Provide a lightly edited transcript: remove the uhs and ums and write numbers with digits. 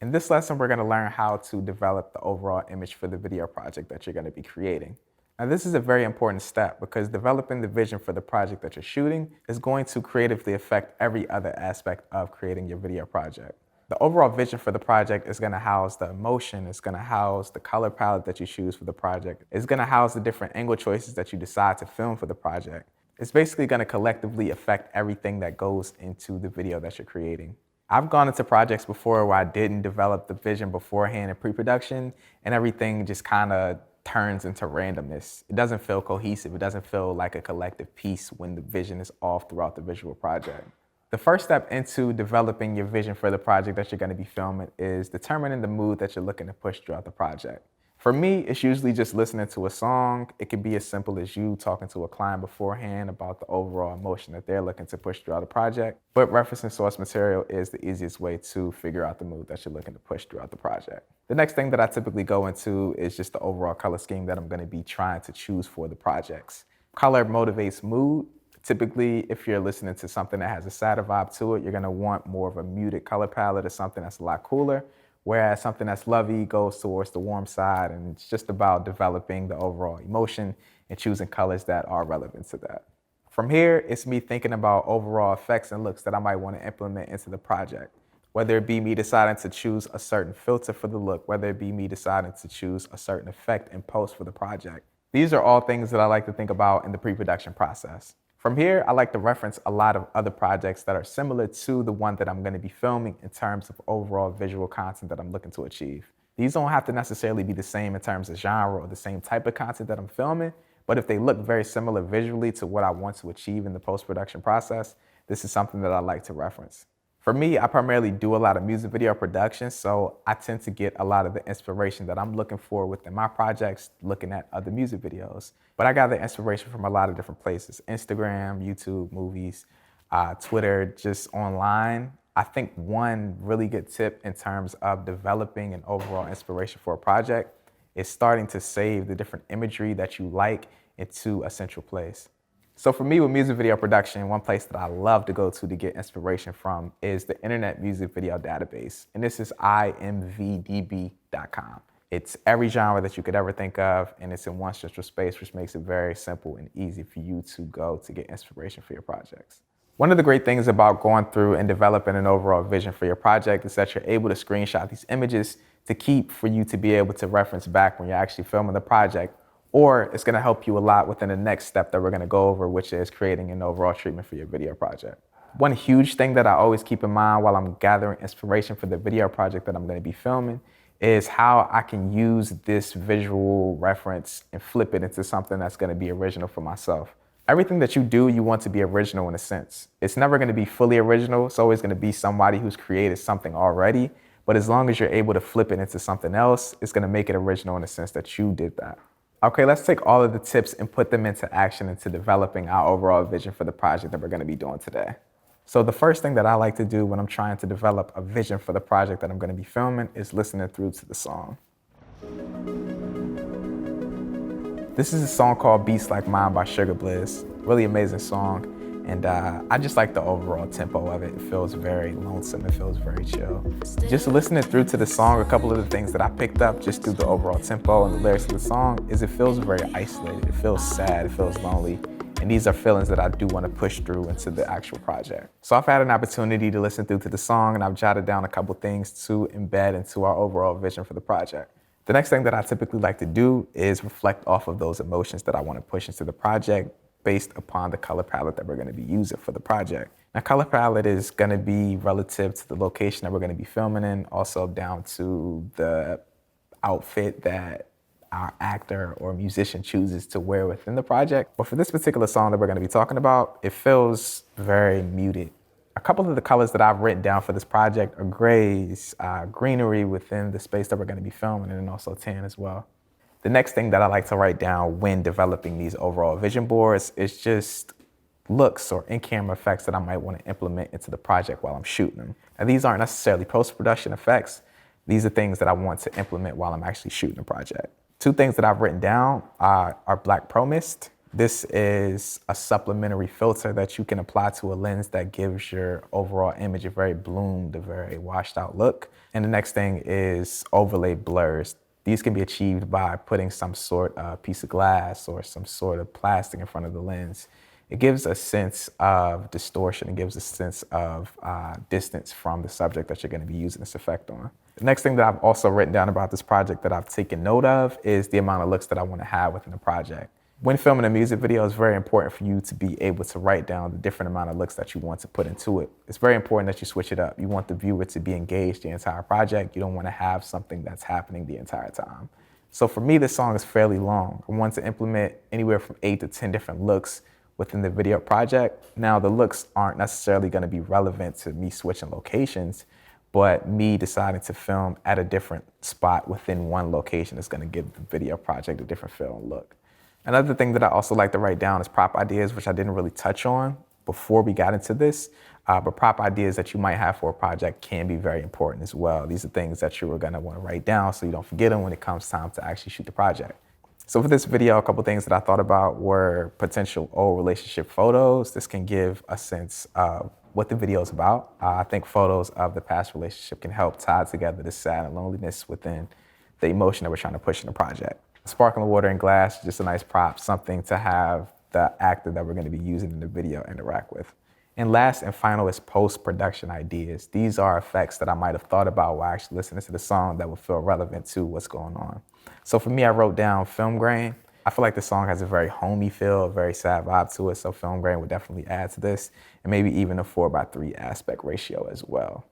In this lesson, we're going to learn how to develop the overall image for the video project that you're going to be creating. Now, this is a very important step because developing the vision for the project that you're shooting is going to creatively affect every other aspect of creating your video project. The overall vision for the project is going to house the emotion, it's going to house the color palette that you choose for the project, it's going to house the different angle choices that you decide to film for the project. It's basically going to collectively affect everything that goes into the video that you're creating. I've gone into projects before where I didn't develop the vision beforehand in pre-production, and everything just kind of turns into randomness. It doesn't feel cohesive. It doesn't feel like a collective piece when the vision is off throughout the visual project. The first step into developing your vision for the project that you're going to be filming is determining the mood that you're looking to push throughout the project. For me, it's usually just listening to a song. It could be as simple as you talking to a client beforehand about the overall emotion that they're looking to push throughout the project. But referencing source material is the easiest way to figure out the mood that you're looking to push throughout the project. The next thing that I typically go into is just the overall color scheme that I'm going to be trying to choose for the projects. Color motivates mood. Typically, if you're listening to something that has a sadder vibe to it, you're going to want more of a muted color palette or something that's a lot cooler. Whereas something that's lovey goes towards the warm side, and it's just about developing the overall emotion and choosing colors that are relevant to that. From here, it's me thinking about overall effects and looks that I might want to implement into the project. Whether it be me deciding to choose a certain filter for the look, whether it be me deciding to choose a certain effect in post for the project. These are all things that I like to think about in the pre-production process. From here, I like to reference a lot of other projects that are similar to the one that I'm going to be filming in terms of overall visual content that I'm looking to achieve. These don't have to necessarily be the same in terms of genre or the same type of content that I'm filming, but if they look very similar visually to what I want to achieve in the post-production process, this is something that I like to reference. For me, I primarily do a lot of music video production, so I tend to get a lot of the inspiration that I'm looking for within my projects, looking at other music videos. But I gather inspiration from a lot of different places: Instagram, YouTube, movies, Twitter, just online. I think one really good tip in terms of developing an overall inspiration for a project is starting to save the different imagery that you like into a central place. So for me with music video production, one place that I love to go to get inspiration from is the Internet Music Video Database. And this is imvdb.com. It's every genre that you could ever think of, and it's in one central space, which makes it very simple and easy for you to go to get inspiration for your projects. One of the great things about going through and developing an overall vision for your project is that you're able to screenshot these images to keep for you to be able to reference back when you're actually filming the project. Or it's going to help you a lot within the next step that we're going to go over, which is creating an overall treatment for your video project. One huge thing that I always keep in mind while I'm gathering inspiration for the video project that I'm going to be filming is how I can use this visual reference and flip it into something that's going to be original for myself. Everything that you do, you want to be original in a sense. It's never going to be fully original. It's always going to be somebody who's created something already. But as long as you're able to flip it into something else, it's going to make it original in the sense that you did that. Okay, let's take all of the tips and put them into action into developing our overall vision for the project that we're going to be doing today. So the first thing that I like to do when I'm trying to develop a vision for the project that I'm going to be filming is listening through to the song. This is a song called Beats Like Mine by Sugar Bliss. Really amazing song. And I just like the overall tempo of it. It feels very lonesome. It feels very chill. Just listening through to the song, a couple of the things that I picked up just through the overall tempo and the lyrics of the song is it feels very isolated. It feels sad. It feels lonely. And these are feelings that I do want to push through into the actual project. So I've had an opportunity to listen through to the song, and I've jotted down a couple things to embed into our overall vision for the project. The next thing that I typically like to do is reflect off of those emotions that I want to push into the project, based upon the color palette that we're going to be using for the project. Now, color palette is going to be relative to the location that we're going to be filming in, also down to the outfit that our actor or musician chooses to wear within the project. But for this particular song that we're going to be talking about, it feels very muted. A couple of the colors that I've written down for this project are grays, greenery within the space that we're going to be filming, and then also tan as well. The next thing that I like to write down when developing these overall vision boards is just looks or in-camera effects that I might want to implement into the project while I'm shooting them. And these aren't necessarily post-production effects. These are things that I want to implement while I'm actually shooting the project. Two things that I've written down are Black Pro Mist This is a supplementary filter that you can apply to a lens that gives your overall image a very bloomed, a very washed out look. And the next thing is overlay blurs. These can be achieved by putting some sort of piece of glass or some sort of plastic in front of the lens. It gives a sense of distortion. It gives a sense of distance from the subject that you're going to be using this effect on. The next thing that I've also written down about this project that I've taken note of is the amount of looks that I want to have within the project. When filming a music video, it's very important for you to be able to write down the different amount of looks that you want to put into it. It's very important that you switch it up. You want the viewer to be engaged the entire project. You don't want to have something that's happening the entire time. So for me, this song is fairly long. I want to implement anywhere from 8 to 10 different looks within the video project. Now, the looks aren't necessarily going to be relevant to me switching locations, but me deciding to film at a different spot within one location is going to give the video project a different feel and look. Another thing that I also like to write down is prop ideas, which I didn't really touch on before we got into this, but prop ideas that you might have for a project can be very important as well. These are things that you are gonna wanna write down so you don't forget them when it comes time to actually shoot the project. So for this video, a couple things that I thought about were potential old relationship photos. This can give a sense of what the video is about. I think photos of the past relationship can help tie together the sad and loneliness within the emotion that we're trying to push in the project. Sparkling water and glass, just a nice prop, something to have the actor that we're going to be using in the video interact with. And last and final is post-production ideas. These are effects that I might have thought about while actually listening to the song that would feel relevant to what's going on. So for me, I wrote down film grain. I feel like the song has a very homey feel, a very sad vibe to it, so film grain would definitely add to this, and maybe even a 4:3 aspect ratio as well.